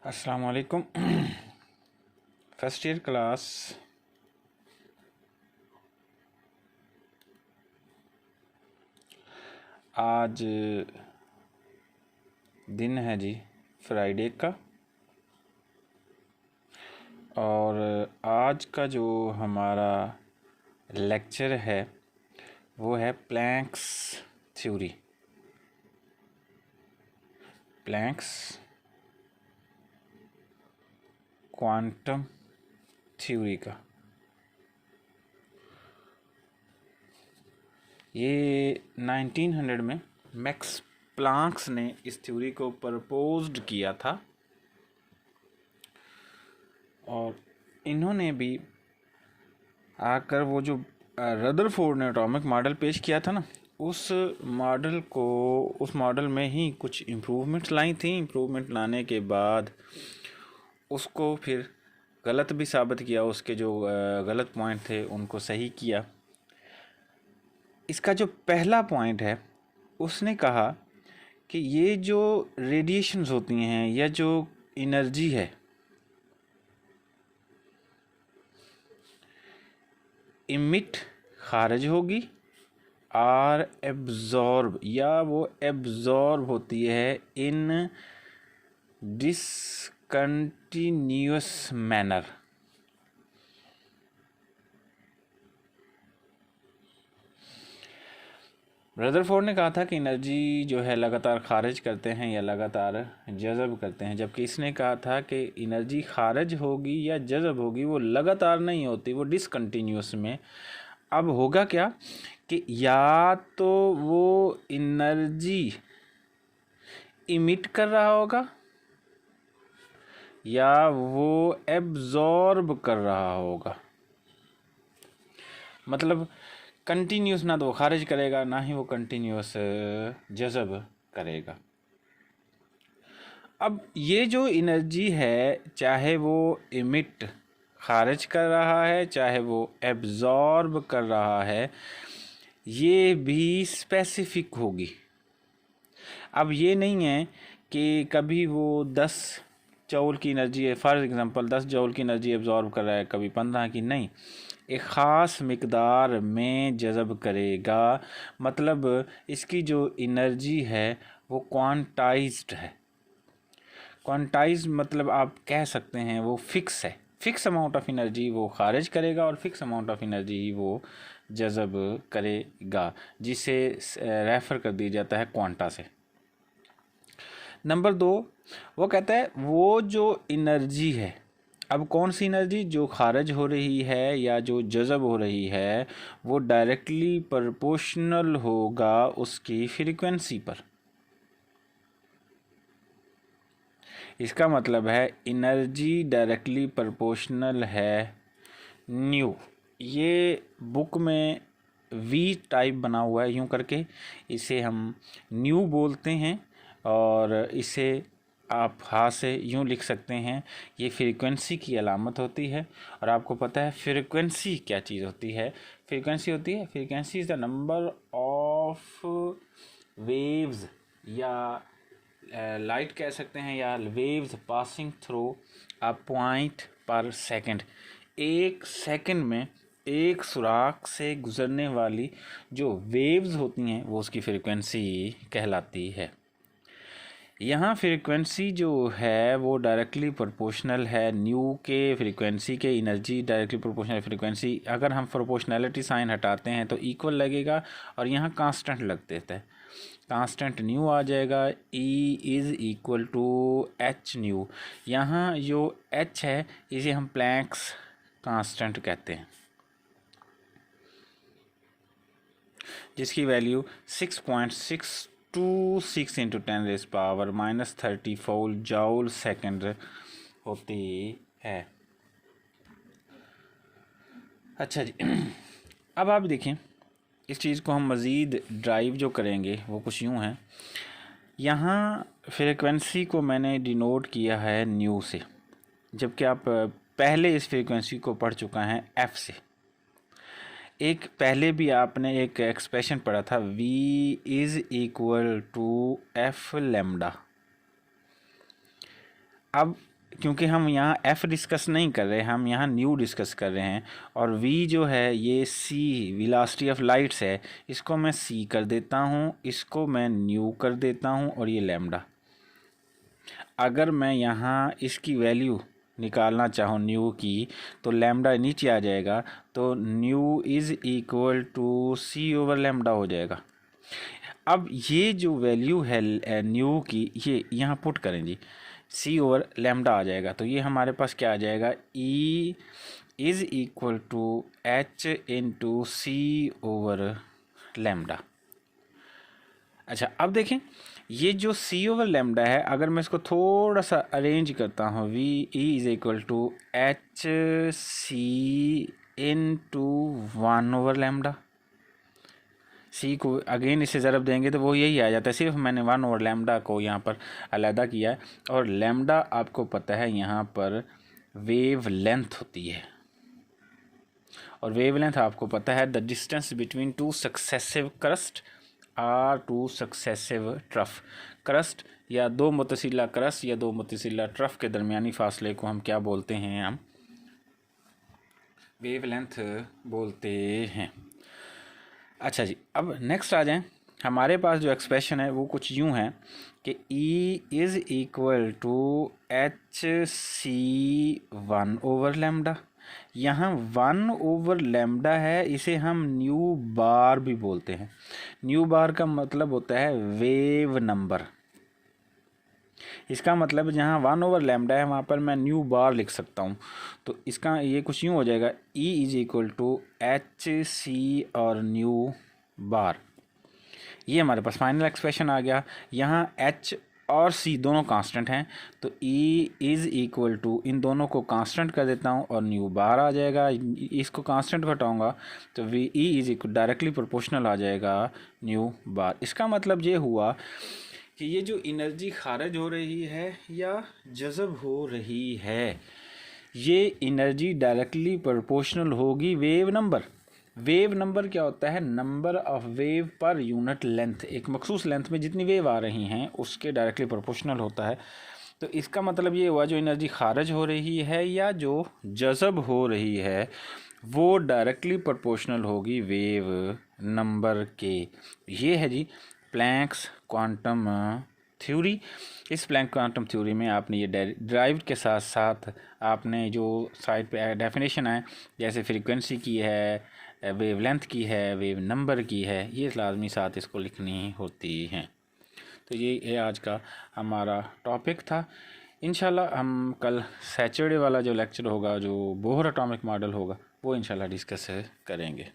अस्सलाम वालेकुम। First year class आज दिन है जी फ्राइडे का, और आज का जो हमारा लेक्चर है वो है Planck's theory. Planck's quantum theory का ये 1900 में मैक्स प्लांक्स ने इस थ्योरी को प्रपोज्ड किया था, और इन्होंने भी आकर वो जो रदरफोर्ड ने एटॉमिक मॉडल पेश किया था ना, उस मॉडल में ही कुछ इम्प्रूवमेंट्स लाई थी। इम्प्रूवमेंट लाने के बाद उसको फिर गलत भी साबित किया, उसके जो गलत पॉइंट थे उनको सही किया। इसका जो पहला पॉइंट है, उसने कहा कि ये जो रेडिएशंस होती हैं या जो एनर्जी है, इमिट खारिज होगी और एब्जॉर्ब या वो एब्जॉर्ब होती है इन डिसकंटिन्यूअस मैनर। रदरफोर्ड ने कहा था कि एनर्जी जो है लगातार खारिज करते हैं या लगातार जज़ब करते हैं, जबकि इसने कहा था कि एनर्जी खारिज होगी या जज़ब होगी, वो लगातार नहीं होती, वो डिसकंटिन्यूअस में। अब होगा क्या कि या तो वो एनर्जी इमिट कर रहा होगा या वो एब्जॉर्ब कर रहा होगा। मतलब कंटिन्यूस ना तो वो खारिज करेगा, ना ही वो कंटिन्यूस जज़ब करेगा। अब ये जो एनर्जी है, चाहे वो इमिट खारिज कर रहा है, चाहे वो एब्जॉर्ब कर रहा है, ये भी स्पेसिफिक होगी। अब ये नहीं है कि कभी वो 10 जूल की एनर्जी है, फॉर एग्ज़ाम्पल 10 जूल की एनर्जी एब्जॉर्ब कर रहा है, कभी 15 की, नहीं, एक ख़ास मिकदार में जज़ब करेगा। मतलब इसकी जो एनर्जी है वो क्वांटाइज्ड है। क्वांटाइज मतलब आप कह सकते हैं वो फिक्स है। फिक्स अमाउंट ऑफ एनर्जी वो खारिज करेगा और फिक्स अमाउंट ऑफ एनर्जी वो जज़ब करेगा, जिसे रेफ़र कर दिया जाता है क्वांटा से। नंबर 2, वो कहता है वो जो एनर्जी है, अब कौन सी एनर्जी, जो खारिज हो रही है या जो जज़ब हो रही है, वो डायरेक्टली प्रोपोर्शनल होगा उसकी फ्रीक्वेंसी पर। इसका मतलब है एनर्जी डायरेक्टली प्रोपोर्शनल है न्यू। ये बुक में वी टाइप बना हुआ है यूं करके, इसे हम न्यू बोलते हैं, और इसे आप हाथ से यूं लिख सकते हैं। ये फ्रीक्वेंसी की अलामत होती है। और आपको पता है फ्रीक्वेंसी क्या चीज़ होती है? Frequency is the number of waves, या लाइट कह सकते हैं, या waves passing through a point पर सेकंड। एक सेकंड में एक सुराख से गुजरने वाली जो वेव्स होती हैं वो उसकी फ्रीक्वेंसी कहलाती है। यहाँ फ्रीक्वेंसी जो है वो डायरेक्टली प्रोपोर्शनल है न्यू के फ्रीक्वेंसी के। एनर्जी डायरेक्टली प्रोपोर्शनल फ्रीक्वेंसी, अगर हम प्रोपोर्शनैलिटी साइन हटाते हैं तो इक्वल लगेगा, और यहाँ कांस्टेंट लग देता है, कांस्टेंट न्यू आ जाएगा। E is equal to h nu. यहाँ जो एच है इसे हम प्लैंक्स कांस्टेंट कहते हैं, जिसकी वैल्यू 6.626 इंटू 10⁻⁻³ जूल सेकेंड होती है। अच्छा जी, अब आप देखें इस चीज़ को हम मज़ीद ड्राइव जो करेंगे वो कुछ यूँ है। यहाँ फ्रीक्वेंसी को मैंने डिनोट किया है न्यू से, जबकि आप पहले इस फ्रीक्वेंसी को पढ़ चुका है एफ़ से। एक पहले भी आपने एक एक्सप्रेशन पढ़ा था, V is equal to f lambda. अब क्योंकि हम यहाँ एफ़ डिस्कस नहीं कर रहे, हम यहाँ न्यू डिस्कस कर रहे हैं, और वी जो है ये सी वेलोसिटी ऑफ लाइट्स है, इसको मैं सी कर देता हूँ, इसको मैं न्यू कर देता हूँ, और ये लैम्डा। अगर मैं यहाँ इसकी वैल्यू निकालना चाहूँ न्यू की, तो लैम्डा नीचे आ जाएगा, तो nu is equal to c over lambda हो जाएगा। अब ये जो वैल्यू है न्यू की, ये यहाँ पुट करें जी, सी ओवर लैम्डा आ जाएगा, तो ये हमारे पास क्या आ जाएगा, E is equal to H into C over lambda. अच्छा, अब देखें ये जो सी ओवर लैम्डा है, अगर मैं इसको थोड़ा सा अरेंज करता हूँ, V E is equal to H C into 1 over lambda. C को अगेन इसे ज़रब देंगे तो वो यही आ जाता है, सिर्फ मैंने 1 ओवर लैम्डा को यहाँ पर अलहदा किया है। और लैम्डा आपको पता है यहाँ पर वेव लेंथ होती है, और वेव लेंथ आपको पता है the distance between two successive crest or two successive trough. Crest या दो मुतसिला क्रस्ट या दो मुतसिला ट्रफ के दरमियानी फासले को हम क्या बोलते हैं, हम वेव लेंथ बोलते हैं। अच्छा जी, अब नेक्स्ट आ जाएं। हमारे पास जो एक्सप्रेशन है वो कुछ यूं है कि E is equal to H c 1 over lambda. यहाँ 1 ओवर लैम्डा है, इसे हम न्यू बार भी बोलते हैं। न्यू बार का मतलब होता है वेव नंबर। इसका मतलब जहाँ 1 ओवर लैम्डा है वहाँ पर मैं न्यू बार लिख सकता हूँ। तो इसका ये कुछ यूँ हो जाएगा, E is equal to H c और न्यू बार। ये हमारे पास फाइनल एक्सप्रेशन आ गया। यहाँ H और C दोनों कांस्टेंट हैं, तो E इज़ इक्वल टू इन दोनों को कांस्टेंट कर देता हूँ और न्यू बार आ जाएगा। इसको कांस्टेंट घटाऊँगा तो V E is equal directly proportional आ जाएगा न्यू बार। इसका मतलब ये हुआ कि ये जो एनर्जी खारिज हो रही है या जज़ब हो रही है, ये एनर्जी डायरेक्टली प्रोपोर्शनल होगी वेव नंबर। वेव नंबर क्या होता है, number of wave per unit length. एक मखसूस लेंथ में जितनी वेव आ रही हैं उसके डायरेक्टली प्रोपोर्शनल होता है। तो इसका मतलब ये हुआ जो एनर्जी खारिज हो रही है या जो जज़ब हो रही है वो डायरेक्टली प्रोपोर्शनल होगी वेव नंबर के। ये है जी प्लैंक्स क्वांटम थ्योरी। इस प्लैंक क्वांटम थ्योरी में आपने ये ड्राइव के साथ साथ आपने जो साइड पे डेफिनेशन है, जैसे फ्रीक्वेंसी की है, वेव लेंथ की है, वेव नंबर की है, ये लाजमी साथ इसको लिखनी होती हैं। तो ये आज का हमारा टॉपिक था। इंशाल्लाह हम कल सैटरडे वाला जो लेक्चर होगा, जो बोहर एटॉमिक मॉडल होगा, वो इंशाल्लाह डिस्कस करेंगे।